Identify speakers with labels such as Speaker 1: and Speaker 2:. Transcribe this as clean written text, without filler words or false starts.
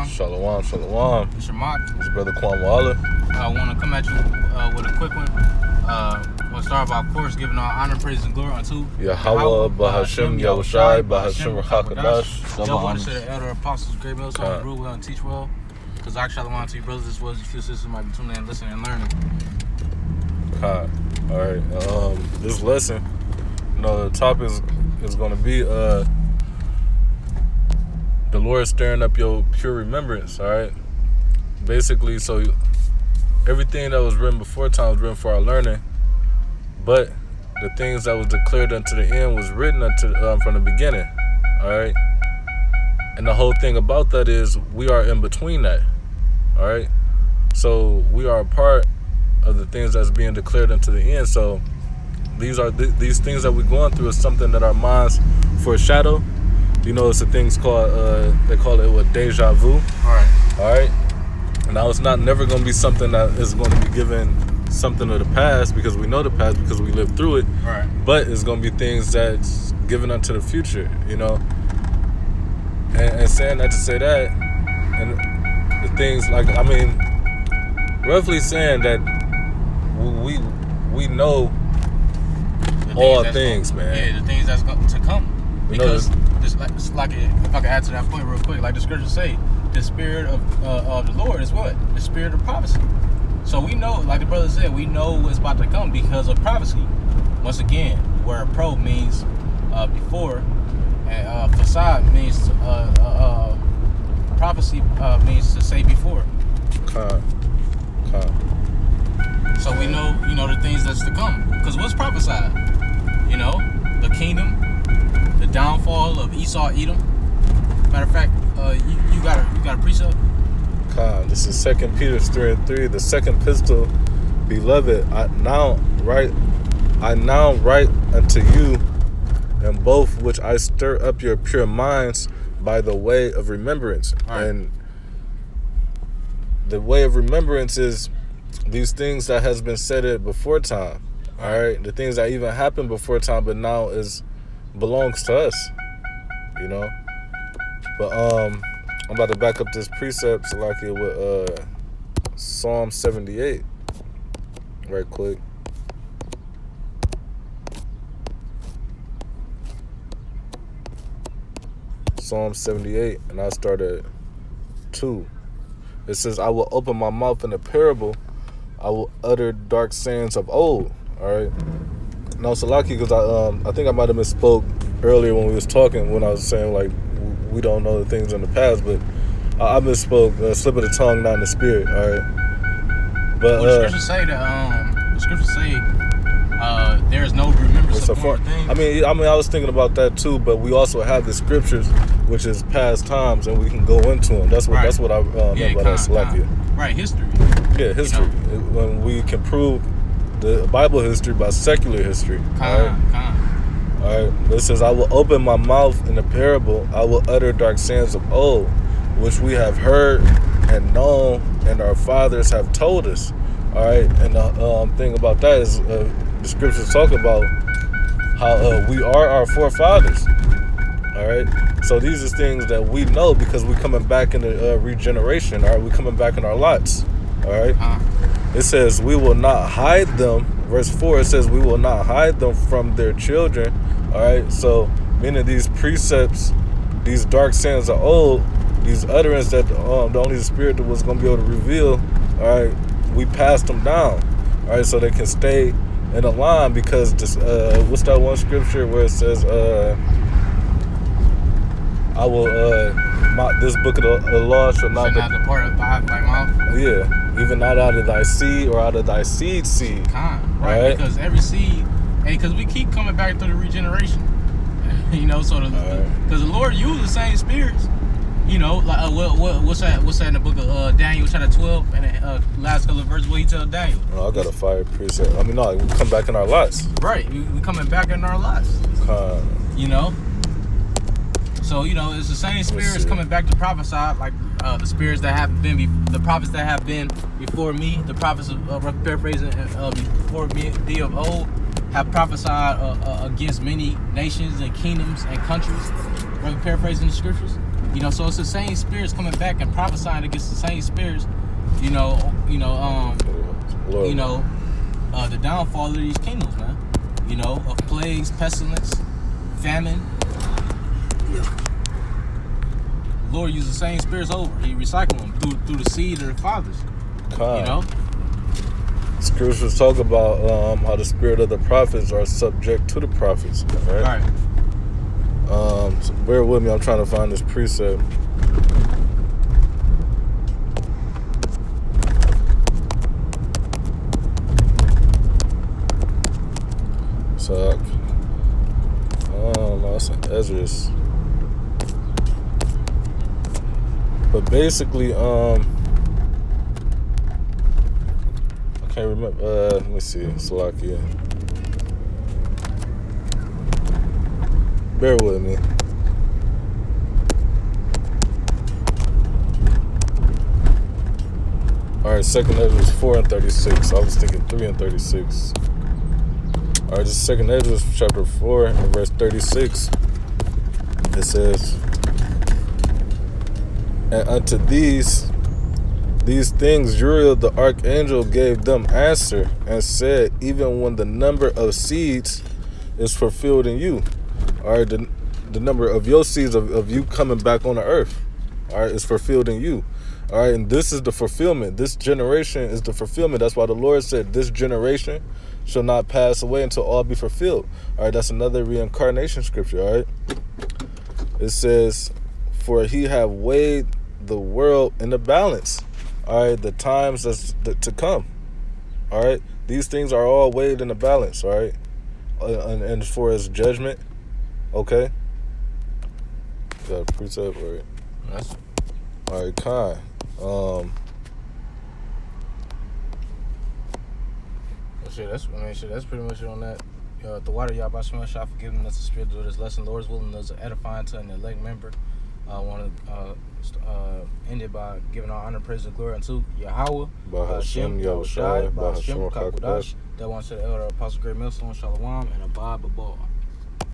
Speaker 1: Shalom.
Speaker 2: Shalom, shalom.
Speaker 1: It's your Mark.
Speaker 2: It's Brother Kwame Waller.
Speaker 1: I want to come at you with a quick one. We'll start by, of course, giving all honor, praise, and glory unto
Speaker 2: Yahweh, Bahashem, Yahushai, Bahashem, Rachakadash.
Speaker 1: Double honor to the elder apostles, great millstone, rule well and teach well. Because I shalom to you brothers as well as your few sisters might be tuning in, listening, and learning.
Speaker 2: Alright, this lesson, the topic is going to be the Lord stirring up your pure remembrance, alright? Basically, so everything that was written before time was written for our learning, but the things that was declared unto the end was written unto from the beginning, alright? And the whole thing about that is we are in between that, alright? So we are a part of the things that's being declared unto the end. So these things that we're going through is something that our minds foreshadow. It's a thing's called they call it what, deja vu. Alright. Now it's not never gonna be something that is gonna be given something of the past because we know the past because we lived through it.
Speaker 1: Right.
Speaker 2: But it's gonna be things that's given unto the future, And saying that to say that, and the things roughly saying that we know all things, man.
Speaker 1: Yeah, the things that's going to come. Because if I can add to that point real quick, like the scriptures say, the spirit of the Lord is what? The spirit of prophecy. So we know, like the brother said, we know what's about to come because of prophecy. Once again, where pro means before, and facade means prophecy means to say before. So we know, the things that's to come. Because what's prophesied? The kingdom, the downfall of Esau, Edom. Matter of fact, you got a precept?
Speaker 2: This is 2 Peter 3:3, the second epistle. Beloved, I now write unto you, and both which I stir up your pure minds by the way of remembrance.
Speaker 1: Right.
Speaker 2: And the way of remembrance is these things that has been said at before time. All right, the things that even happened before time, but now belongs to us. But I'm about to back up this precept, Salakia, with Psalm 78, right quick. Psalm 78, and I start at 2. It says, I will open my mouth in a parable. I will utter dark sayings of old. All right. Now, Salaki, because I think I might have misspoke earlier when we was talking, when I was saying, we don't know the things in the past, but I misspoke, slip of the tongue, not in the spirit. All right. But
Speaker 1: the scriptures say there is no remembrance of former things.
Speaker 2: I mean, I was thinking about that too, but we also have the scriptures, which is past times, and we can go into them. That's what I meant by that, Salakia.
Speaker 1: Right, history.
Speaker 2: Yeah, history. When we can prove the Bible history by secular history. All right. It says, I will open my mouth in a parable. I will utter dark sayings of old, which we have heard and known, and our fathers have told us. All right. And the thing about that is the scriptures talk about how we are our forefathers. All right. So these are things that we know because we're coming back in the regeneration. All right. We're coming back in our lots. All right. It says, we will not hide them. Verse 4, it says, we will not hide them from their children. All right. So, meaning these precepts, these dark sayings of old, these utterance that only the Spirit was going to be able to reveal. All right. We passed them down. All right. So they can stay in a line because this, what's that one scripture where it says, I will, this book of the law shall not
Speaker 1: depart out of thy mouth.
Speaker 2: Yeah. Even not out of thy seed or out of thy seed.
Speaker 1: Right, because every seed, because we keep coming back to the regeneration, because the Lord used the same spirits, what's that in the book of Daniel chapter 12 and the last couple of verses where he tells Daniel.
Speaker 2: Oh, I got a fire precept. We come back in our lots.
Speaker 1: Right, we coming back in our lots. So, it's the same spirits coming back to prophesy, like the spirits that have been, the prophets that have been before me, the prophets of, paraphrasing, before me of old, have prophesied against many nations and kingdoms and countries, paraphrasing the scriptures. You know, so it's the same spirits coming back and prophesying against the same spirits. The downfall of these kingdoms, man. Of plagues, pestilence, famine. The Lord used the same spirits over. He recycled them through the seed of their fathers.
Speaker 2: Scriptures talk about how the spirit of the prophets are subject to the prophets, right? So bear with me. I'm trying to find this precept. So, no, it's in Esdras. But basically, I can't remember. Let me see. Salakia. Bear with me. All right, 2nd Esdras 4:36. I was thinking 3:36. All right, this is 2nd Esdras chapter 4 and verse 36. It says, "And unto these things Uriel the archangel gave them answer and said, even when the number of seeds is fulfilled in you." All right, the number of your seeds of you coming back on the earth, all right, is fulfilled in you. All right, and this is the fulfillment. This generation is the fulfillment. That's why the Lord said, this generation shall not pass away until all be fulfilled. All right, that's another reincarnation scripture, all right? It says, for he have weighed the world in the balance. All right, the times that's to come. All right, these things are all weighed in the balance, all right? And for his judgment, okay? Got a precept, right?
Speaker 1: Yes.
Speaker 2: All right, Khan.
Speaker 1: That's pretty much it on that. The water y'all by Shema Shah for giving us the spirit of this lesson. Lord's willing us edifying to an elect member. I want to end it by giving all honor, praise, and glory unto Yahweh,
Speaker 2: Bahashem, Yahushai, Bahashem, Kakodash.
Speaker 1: That one to the elder Apostle Great Millstone, Shalom, and Abad Babal.